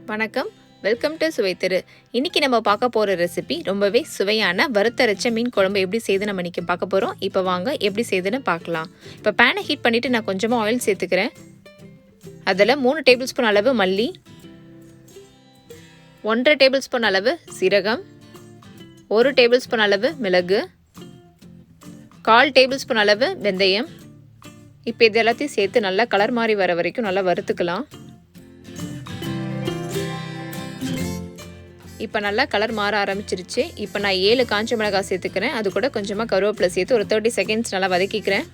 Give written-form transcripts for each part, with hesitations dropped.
வணக்கம், welcome to சுவைத்திரு. இன்றைக்கி நம்ம பார்க்க போகிற ரெசிபி ரொம்பவே சுவையான வறுத்தரைச்ச மீன் குழம்பு எப்படி செய்து நம்ம இன்றைக்கி பார்க்க போகிறோம். இப்போ வாங்க எப்படி செய்துன்னு பார்க்கலாம். இப்போ பேனை ஹீட் பண்ணிவிட்டு நான் கொஞ்சமாக ஆயில் சேர்த்துக்கிறேன். அதில் 3 டேபிள் ஸ்பூன் அளவு மல்லி, 1.5 டேபிள் ஸ்பூன் அளவு சீரகம், 1 டேபிள் ஸ்பூன் அளவு மிளகு, 1/4 டேபிள் ஸ்பூன் அளவு வெந்தயம். இப்போ இது எல்லாத்தையும் சேர்த்து நல்லா கலர் மாறி வர வரைக்கும் நல்லா வறுத்துக்கலாம். இப்போ நல்லா கலர் மாற ஆரம்பிச்சிருச்சு. இப்போ நான் 7 காஞ்ச மிளகாய் சேர்த்துக்கிறேன். அது கூட கொஞ்சமாக கருவேப்பிலை சேர்த்து ஒரு 30 செகண்ட்ஸ் நல்லா வதக்கிக்கிறேன்.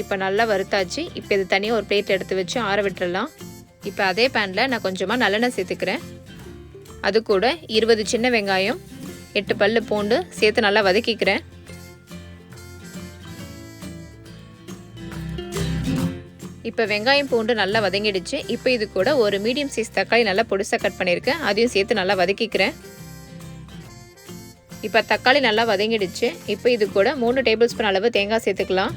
இப்போ நல்லா வறுத்தாச்சு. இப்போ இது தனியாக ஒரு பிளேட் எடுத்து வச்சு ஆற விட்டுறலாம். இப்போ அதே பேனில் நான் கொஞ்சமாக நல்லெண்ணெய் சேர்த்துக்கிறேன். அது கூட 20 சின்ன வெங்காயம், 8 பல்லு பூண்டு சேர்த்து நல்லா வதக்கிக்கிறேன். இப்போ வெங்காயம் பூண்டு நல்லா வதங்கிடுச்சு. இப்போ இது கூட ஒரு மீடியம் சைஸ் தக்காளி நல்லா பொடிசாக கட் பண்ணியிருக்கேன். அதையும் சேர்த்து நல்லா வதக்கிக்கிறேன். இப்போ தக்காளி நல்லா வதங்கிடுச்சு. இப்போ இது கூட 3 டேபிள் ஸ்பூன் அளவு தேங்காய் சேர்த்துக்கலாம்.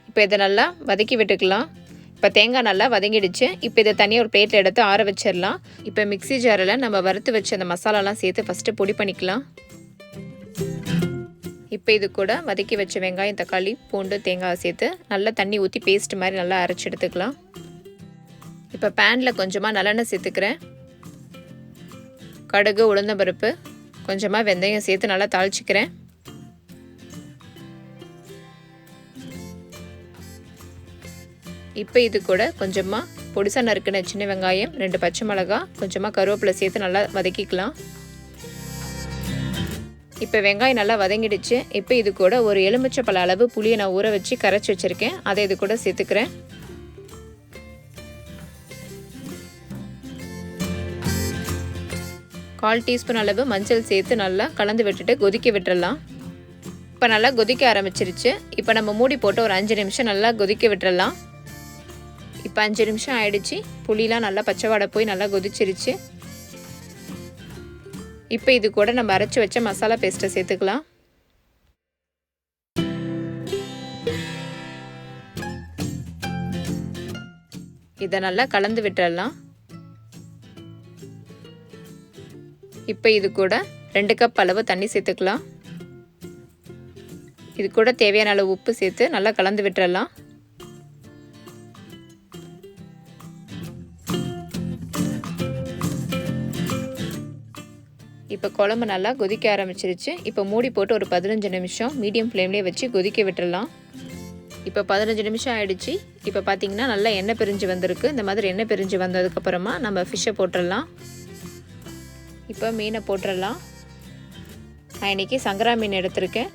இப்போ இதை நல்லா வதக்கி விட்டுக்கலாம். இப்போ தேங்காய் நல்லா வதங்கிடுச்சு. இப்போ இதை தனியாக ஒரு பிளேட்டில் எடுத்து ஆற வச்சிடலாம். இப்போ மிக்ஸி ஜாரில் நம்ம வறுத்து வச்ச அந்த மசாலாலாம் சேர்த்து ஃபஸ்ட்டு பொடி பண்ணிக்கலாம். இப்போ இது கூட வதக்கி வச்ச வெங்காயம், தக்காளி, பூண்டு, தேங்காய் சேர்த்து நல்லா தண்ணி ஊற்றி பேஸ்ட் மாதிரி நல்லா அரைச்சி எடுத்துக்கலாம். இப்போ பேனில் கொஞ்சமாக நல்லெண்ணெய் சேர்த்துக்கிறேன். கடுகு, உளுந்தம்பருப்பு, கொஞ்சமாக வெந்தயம் சேர்த்து நல்லா தாளிச்சிக்கிறேன். இப்போ இது கூட கொஞ்சமாக பொடிசா நறுக்கின சின்ன வெங்காயம், 2 பச்சை மிளகாய், கொஞ்சமாக கருவேப்பிலை சேர்த்து நல்லா வதக்கிக்கலாம். இப்போ வெங்காயம் நல்லா வதங்கிடுச்சு. இப்போ இது கூட ஒரு எலுமிச்சை பழ அளவு புளியை நான் ஊற வச்சு கரைச்சி வச்சுருக்கேன். அதை இது கூட சேர்த்துக்கிறேன். கால் டீஸ்பூன் அளவு மஞ்சள் சேர்த்து நல்லா கலந்து விட்டுட்டு கொதிக்க விட்டுறலாம். இப்போ நல்லா கொதிக்க ஆரம்பிச்சிருச்சு. இப்போ நம்ம மூடி போட்டு ஒரு 5 நிமிஷம் நல்லா கொதிக்க விட்டுறலாம். இப்போ 5 நிமிஷம் ஆயிடுச்சு. புளிலாம் நல்லா பச்சை வாடை போய் நல்லா கொதிச்சிருச்சு. இப்போ இது கூட நம்ம அரைச்சி வச்ச மசாலா பேஸ்ட்டை சேர்த்துக்கலாம். இதை நல்லா கலந்து விட்டுறலாம். இப்போ இது கூட 2 கப் அளவு தண்ணி சேர்த்துக்கலாம். இது கூட தேவையான அளவு உப்பு சேர்த்து நல்லா கலந்து விட்டுறலாம். இப்போ குழம்பு நல்லா கொதிக்க ஆரம்பிச்சிருச்சு. இப்போ மூடி போட்டு ஒரு 15 நிமிஷம் மீடியம் ஃப்ளேம்லேயே வச்சு கொதிக்க விட்டுடலாம். இப்போ 15 நிமிஷம் ஆயிடுச்சு. இப்போ பார்த்தீங்கன்னா நல்லா எண்ணெய் பிரிஞ்சு வந்திருக்கு. இந்த மாதிரி எண்ணெய் பிரிஞ்சு வந்ததுக்கப்புறமா நம்ம ஃபிஷ்ஷை போட்டுடலாம். இப்போ மீனை போட்டுடலாம். நான் இன்றைக்கி சங்கரா மீன் எடுத்திருக்கேன்.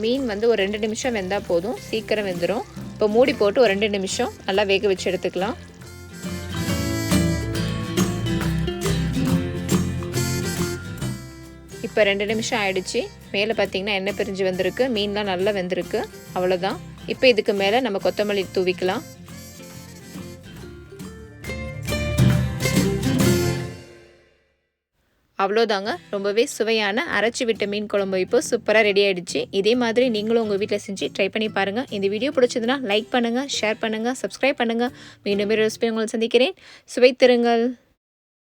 மீன் ஒரு 2 நிமிஷம் வெந்தால் போதும், சீக்கிரம் வெந்துடும். இப்போ மூடி போட்டு ஒரு 2 நிமிஷம் நல்லா வேக வச்சு எடுத்துக்கலாம். இப்போ 2 நிமிஷம் ஆயிடுச்சு. மேலே பார்த்தீங்கன்னா எண்ணெய் பிரிஞ்சு வந்திருக்கு. மீன்லாம் நல்லா வெந்திருக்கு. அவ்வளோதான். இப்போ இதுக்கு மேலே நம்ம கொத்தமல்லி தூவிக்கலாம். அவ்வளோதாங்க, ரொம்பவே சுவையான அரைச்சி விட்ட மீன் குழம்பு இப்போ சூப்பராக ரெடி ஆகிடுச்சு. இதே மாதிரி நீங்களும் உங்கள் வீட்டில் செஞ்சு ட்ரை பண்ணி பாருங்கள். இந்த வீடியோ பிடிச்சதுன்னா லைக் பண்ணுங்கள், ஷேர் பண்ணுங்கள், சப்ஸ்கிரைப் பண்ணுங்கள். மீண்டும் ஒரு ரெசிபி உங்களை சந்திக்கிறேன். சுவைத்திருங்கள்.